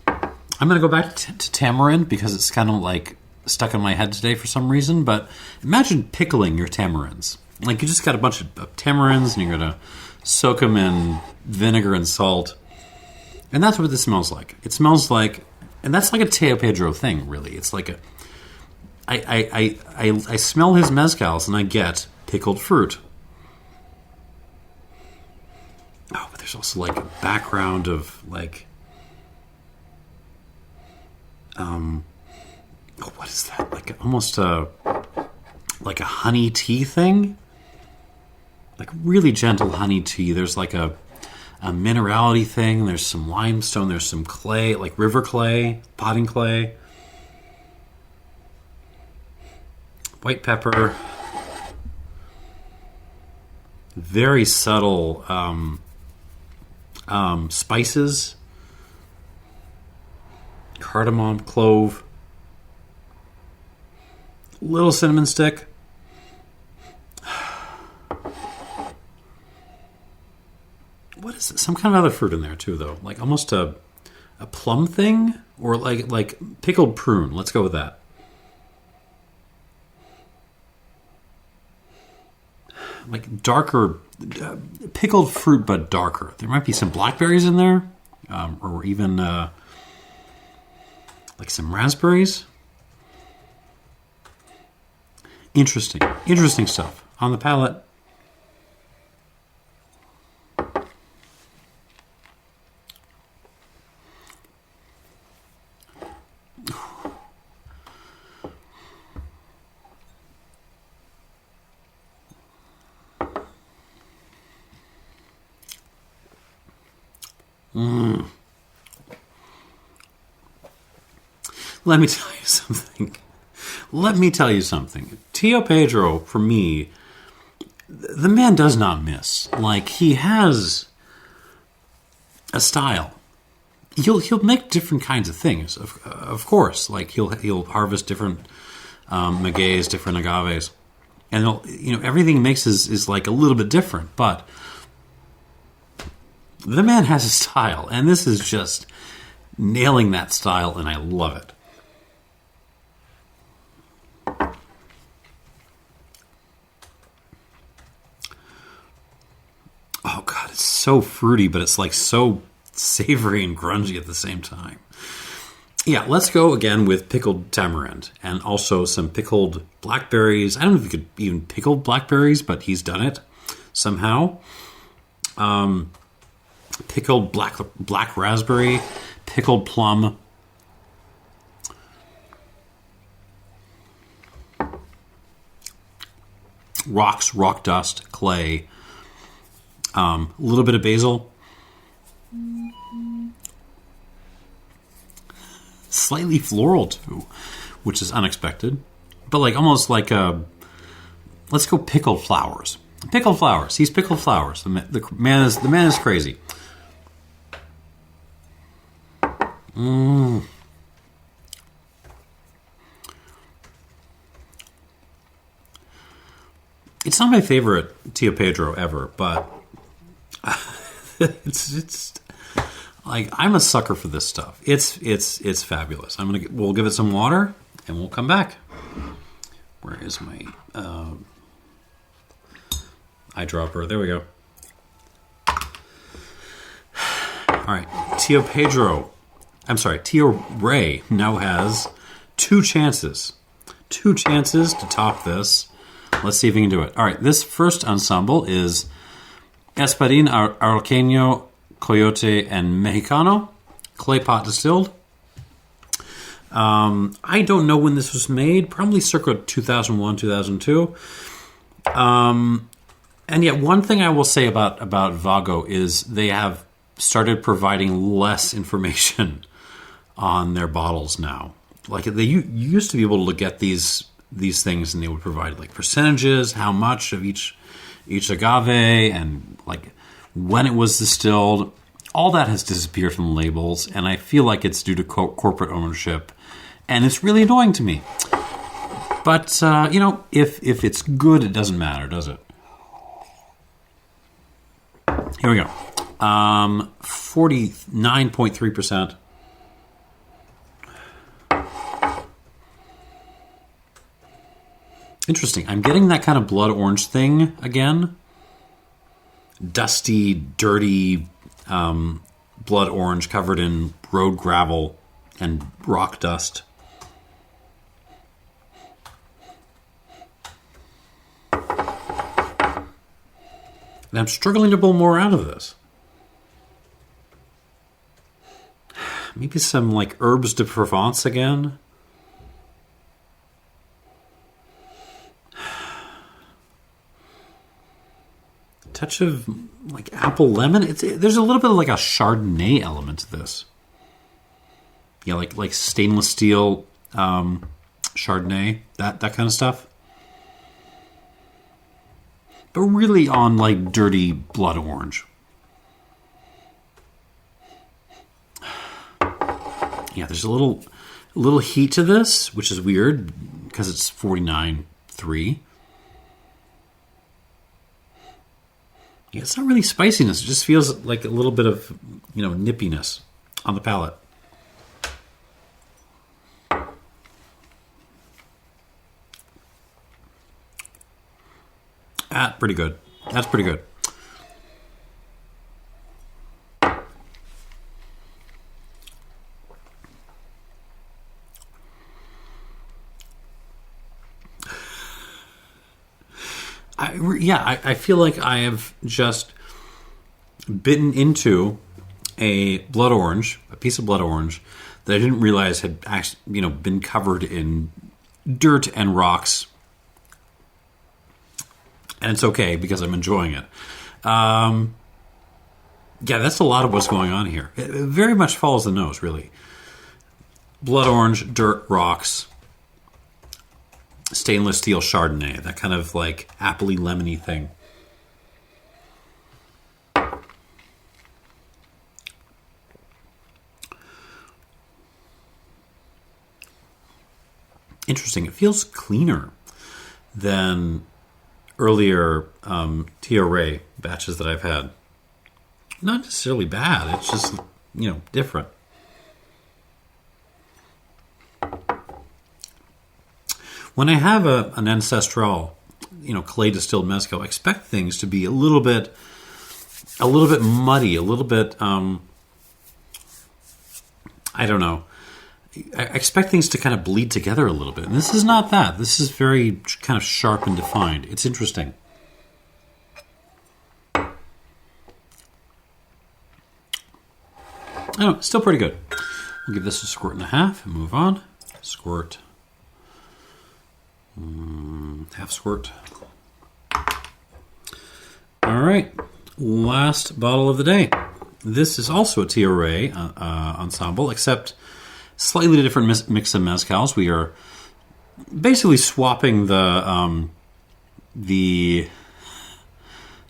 I'm going to go back to tamarind because it's kind of like stuck in my head today for some reason, but imagine pickling your tamarinds. Like, you just got a bunch of tamarinds and you're going to soak them in vinegar and salt. And that's what this smells like. It smells like, and that's like a Tio Pedro thing, really. It's like I smell his mezcals and I get pickled fruit. Oh, but there's also like a background of like, what is that? Like almost like a honey tea thing, like really gentle honey tea. There's like a minerality thing. There's some limestone. There's some clay, like river clay, potting clay, white pepper, very subtle spices, cardamom, clove, little cinnamon stick. What is it? Some kind of other fruit in there too, though. Like almost a plum thing, or like pickled prune. Let's go with that. Like darker, pickled fruit, but darker. There might be some blackberries in there, or even like some raspberries. Interesting stuff on the palate. Let me tell you something. Tio Pedro, for me, the man does not miss. Like, he has a style. He'll make different kinds of things, of course. Like, he'll harvest different magueys, different agaves, and everything he makes is like a little bit different. But the man has a style, and this is just nailing that style, and I love it. Oh, God, it's so fruity, but it's like so savory and grungy at the same time. Yeah, let's go again with pickled tamarind and also some pickled blackberries. I don't know if you could even pickle blackberries, but he's done it somehow. Pickled black raspberry, pickled plum. Rocks, rock dust, clay. A little bit of basil. Slightly floral too, which is unexpected. But like almost like let's go pickled flowers. Pickled flowers. He's pickled flowers. The man is crazy. It's not my favorite Tío Pedro ever, but it's like I'm a sucker for this stuff. It's fabulous. We'll give it some water and we'll come back. Where is my eyedropper? There we go. All right, Tío Rey now has two chances to top this. Let's see if we can do it. All right, this first ensemble is Espadín, Arauqueño, Coyote, and Mexicano, clay pot distilled. I don't know when this was made, probably circa 2001, 2002. And yet one thing I will say about Vago is they have started providing less information on their bottles now. Like you used to be able to get these things and they would provide like percentages, how much of each agave, and like when it was distilled. All that has disappeared from the labels, and I feel like it's due to corporate ownership, and it's really annoying to me. But if it's good, it doesn't matter, does it? Here we go. 49.3%. Interesting. I'm getting that kind of blood orange thing again. Dusty, dirty blood orange covered in road gravel and rock dust. And I'm struggling to pull more out of this. Maybe some like herbes de Provence again. Touch of like apple lemon. There's a little bit of like a Chardonnay element to this. Yeah, like stainless steel Chardonnay, that kind of stuff. But really on like dirty blood orange. Yeah, there's a little heat to this, which is weird because it's 49.3. Yeah, it's not really spiciness. It just feels like a little bit of, nippiness on the palate. Pretty good. That's pretty good. I feel like I have just bitten into a piece of blood orange that I didn't realize had actually, been covered in dirt and rocks. And it's okay because I'm enjoying it. Yeah, that's a lot of what's going on here. It very much follows the nose, really. Blood orange, dirt, rocks, stainless steel Chardonnay, that kind of like appley lemony thing. Interesting. It feels cleaner than earlier Tío Rey batches that I've had. Not necessarily bad. It's just, different. When I have an ancestral, clay distilled mezcal, I expect things to be a little bit muddy, a little bit, I don't know. I expect things to kind of bleed together a little bit. And this is not that. This is very kind of sharp and defined. It's interesting. I don't know, still pretty good. We'll give this a squirt and a half and move on. Squirt. Half squirt. All right. Last bottle of the day. This is also a Tío Rey ensemble, except slightly different mix of mezcals. We are basically swapping the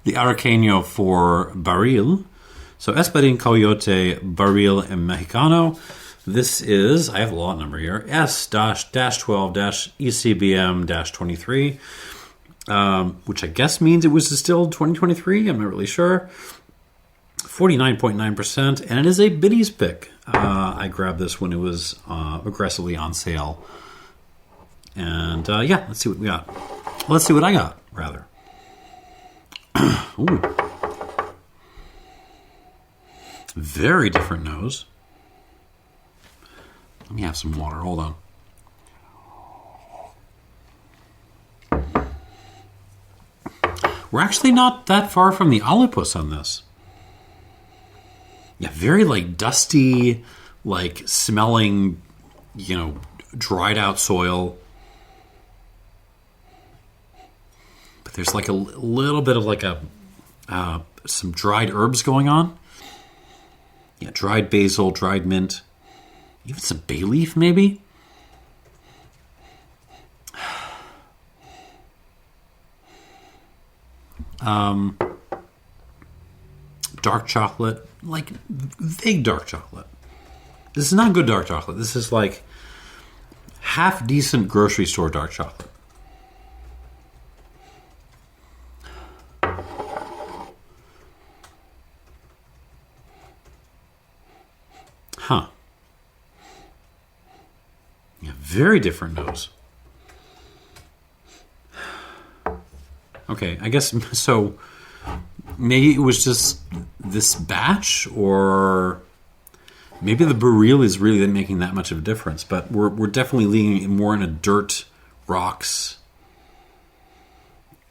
the Araqueño for Barril. So Espadín, Coyote, Barril, and Mexicano. This is, I have a lot number here, S-12-ECBM-23, which I guess means it was distilled 2023. I'm not really sure. 49.9%, and it is a biddies pick. I grabbed this when it was aggressively on sale. And yeah, let's see what we got. Let's see what I got, rather. Ooh. Very different nose. Let me have some water. Hold on. We're actually not that far from the Alipus on this. Yeah, very like dusty, like smelling, dried out soil. But there's like a little bit of like some dried herbs going on. Yeah, dried basil, dried mint. Even some bay leaf, maybe? Dark chocolate. Like, vague dark chocolate. This is not good dark chocolate. This is like half-decent grocery store dark chocolate. Huh. Yeah, very different nose. Okay, I guess so. Maybe it was just this batch, or maybe the barril is really making that much of a difference. But we're definitely leaning more in a dirt, rocks,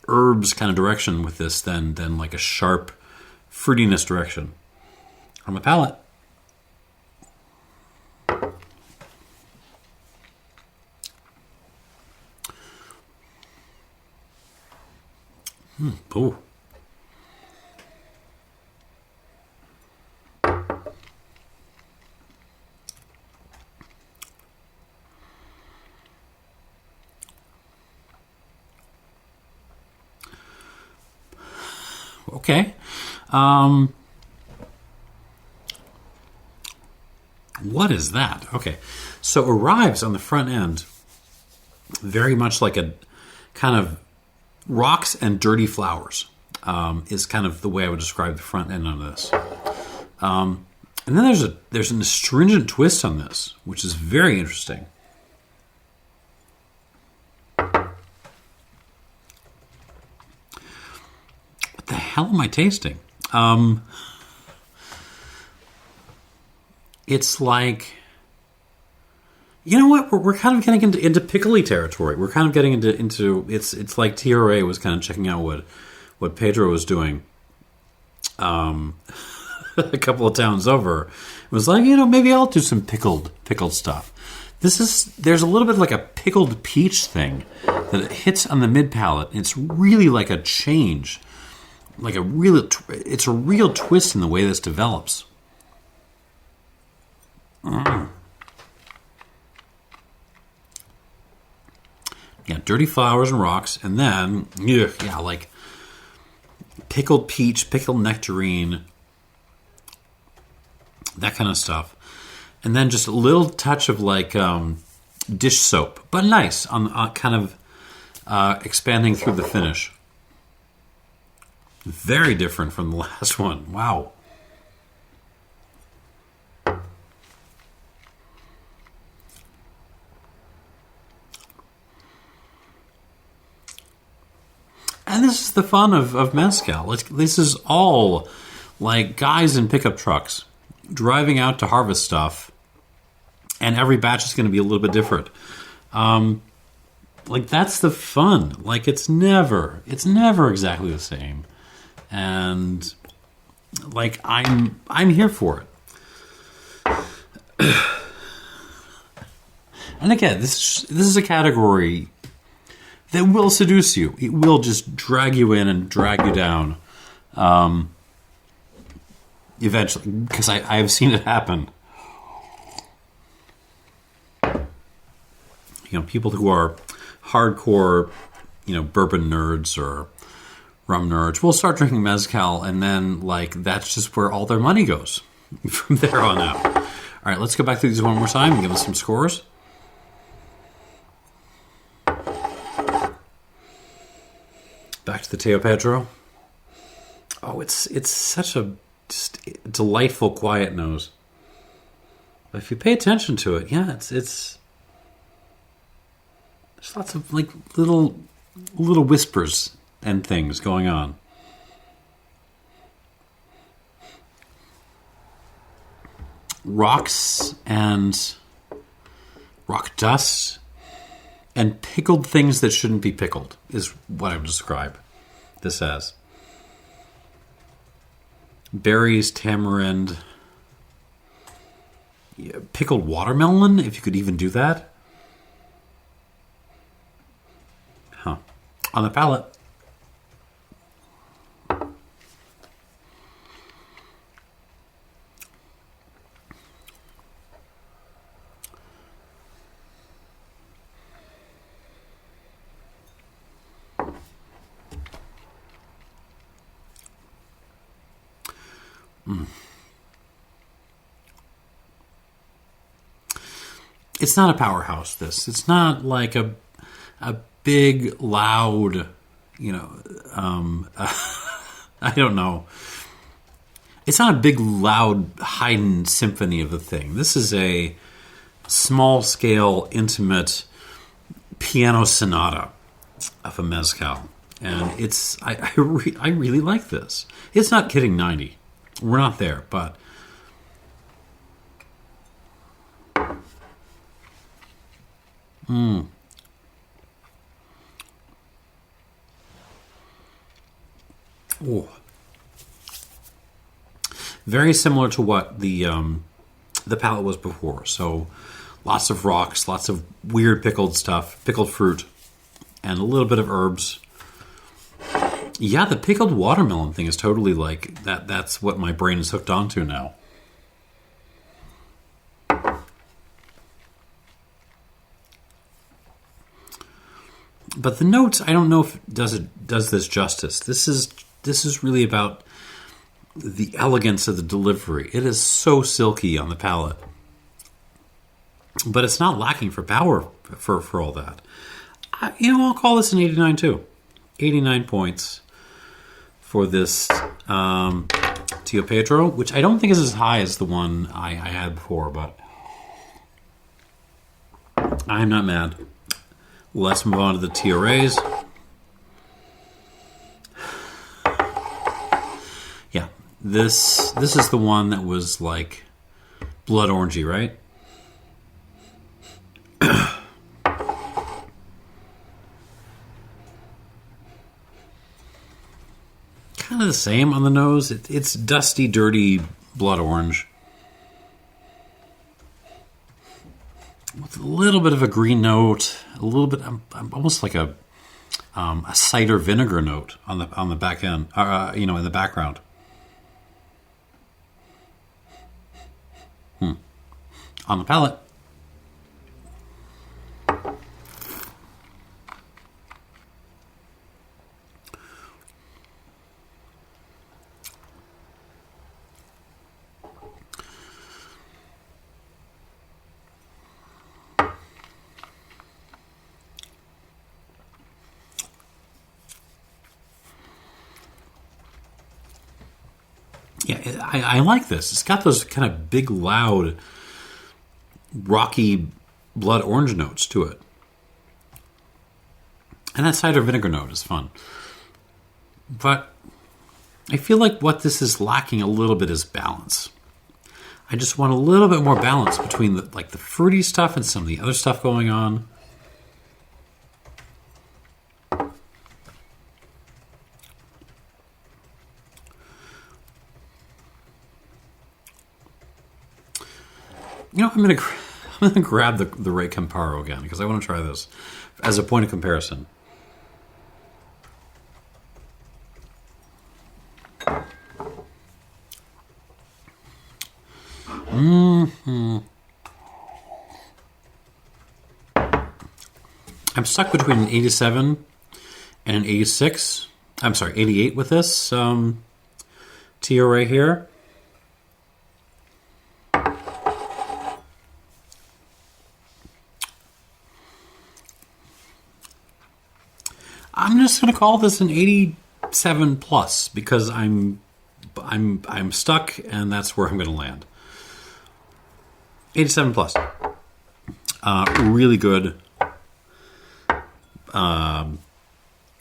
herbs kind of direction with this than like a sharp fruitiness direction on the palate. Oh. Okay. What is that? Okay. So arrives on the front end very much like a kind of rocks and dirty flowers is kind of the way I would describe the front end on this. And then there's an astringent twist on this, which is very interesting. What the hell am I tasting? It's like, you know what? We're kind of getting into pickly territory. We're kind of getting into it's like TRA was kind of checking out what Pedro was doing a couple of towns over. It was like, maybe I'll do some pickled stuff. There's a little bit like a pickled peach thing that it hits on the mid palate. It's really like a change, like it's a real twist in the way this develops. Yeah, dirty flowers and rocks, and then like pickled peach, pickled nectarine, that kind of stuff, and then just a little touch of like dish soap, but nice on kind of expanding through the finish. Very different from the last one. Wow. And this is the fun of Mezcal. This is all like guys in pickup trucks driving out to harvest stuff, and every batch is going to be a little bit different. Like that's the fun. Like it's never exactly the same, and like I'm here for it. And again, this is a category that will seduce you. It will just drag you in and drag you down. Eventually, because I have seen it happen. People who are hardcore, bourbon nerds or rum nerds will start drinking mezcal, and then that's just where all their money goes from there on out. All right, let's go back through these one more time and give us some scores. Back to the Teo Pedro. Oh, it's such a just delightful, quiet nose. But if you pay attention to it, yeah, it's there's lots of little whispers and things going on. Rocks and rock dust and pickled things that shouldn't be pickled is what I would describe this as. Berries, tamarind, pickled watermelon, if you could even do that. Huh. On the palate. It's not a powerhouse, this. It's not like a big, loud, I don't know. It's not a big, loud Haydn symphony of the thing. This is a small-scale, intimate piano sonata of a mezcal. And I really like this. It's not kidding 90. We're not there, but... Oh. Very similar to what the palette was before. So lots of rocks, lots of weird pickled stuff, pickled fruit, and a little bit of herbs. Yeah, the pickled watermelon thing is totally like that. That's what my brain is hooked onto now. But the notes, I don't know if it does this justice. This is really about the elegance of the delivery. It is so silky on the palate, but it's not lacking for power for all that. I'll call this an 89 too. 89 points for this Teo Pedro, which I don't think is as high as the one I had before, but I'm not mad. Let's move on to the Teo Reys. Yeah, this is the one that was like blood orangey, right? Kind of the same on the nose. It's dusty, dirty blood orange. With a little bit of a green note, a little bit, almost like a cider vinegar note on the back end, in the background. On the palate. Yeah, I like this. It's got those kind of big, loud, rocky blood orange notes to it. And that cider vinegar note is fun. But I feel like what this is lacking a little bit is balance. I just want a little bit more balance between the fruity stuff and some of the other stuff going on. I'm gonna grab the Rey Campero again because I want to try this as a point of comparison. I'm stuck between an 87 and an 86. I'm sorry, 88 with this TO right here. I'm just going to call this an 87 plus because I'm stuck, and that's where I'm going to land. 87 plus. Really good.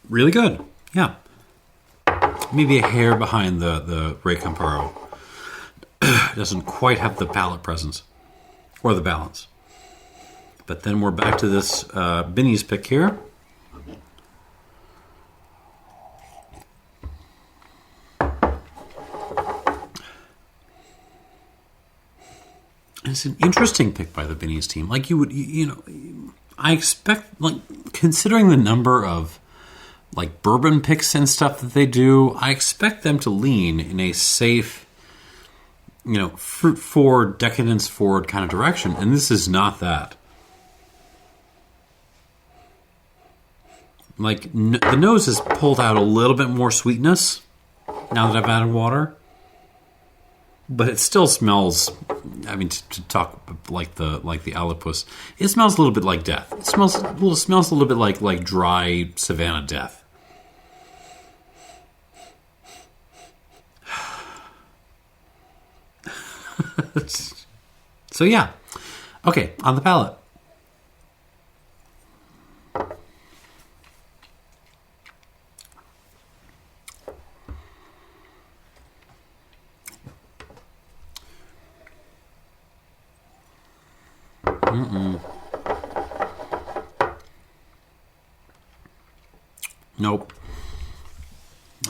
Really good. Yeah. Maybe a hair behind the Rey Campero. Doesn't quite have the palate presence or the balance. But then we're back to this Binny's pick here. It's an interesting pick by the Binny's team. Like I expect, like, considering the number of like bourbon picks and stuff that they do, I expect them to lean in a safe, fruit forward, decadence forward kind of direction. And this is not that. Like, the nose has pulled out a little bit more sweetness now that I've added water. But it still smells, I mean, to talk like the Alipus, it smells a little bit like death. It smells a little bit like dry savanna death. So yeah. Okay, on the palate. Nope.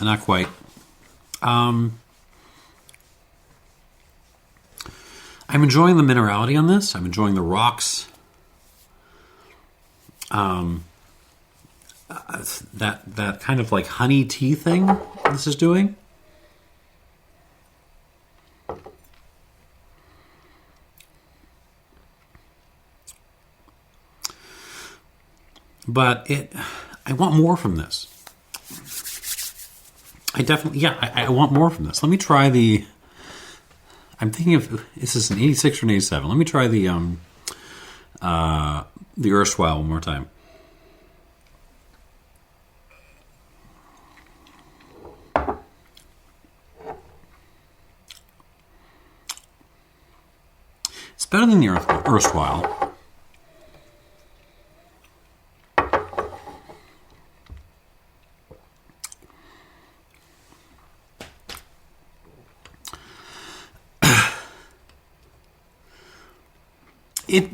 Not quite. I'm enjoying the minerality on this. I'm enjoying the rocks. That kind of like honey tea thing this is doing. But I want more from this. I want more from this. Let me try the... I'm thinking of... Is this an 86 or an 87? Let me try the Erstwhile one more time. It's better than the Erstwhile.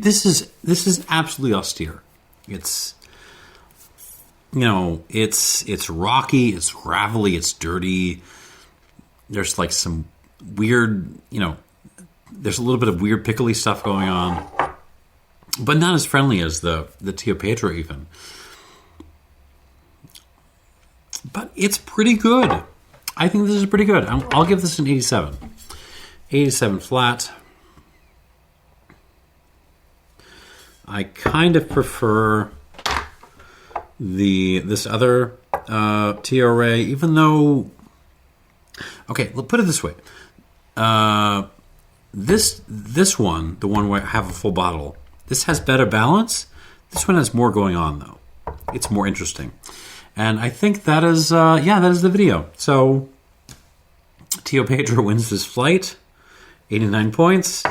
This is absolutely austere. It's it's rocky, it's gravelly, it's dirty. There's like some weird, there's a little bit of weird pickly stuff going on, but not as friendly as the Tio Pedro even. But it's pretty good. I think this is pretty good. I'll give this an 87. 87 flat. I kind of prefer this other TRA, even though... Okay, let's put it this way. This one, the one where I have a full bottle, this has better balance. This one has more going on, though. It's more interesting. And I think that is, that is the video. So, Tio Pedro wins this flight, 89 points.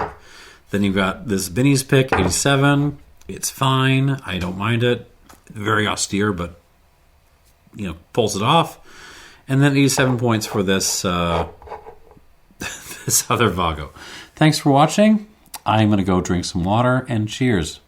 Then you've got this Binny's pick, 87. It's fine. I don't mind it. Very austere, but, pulls it off. And then 87 points for this this other Vago. Thanks for watching. I'm going to go drink some water, and cheers.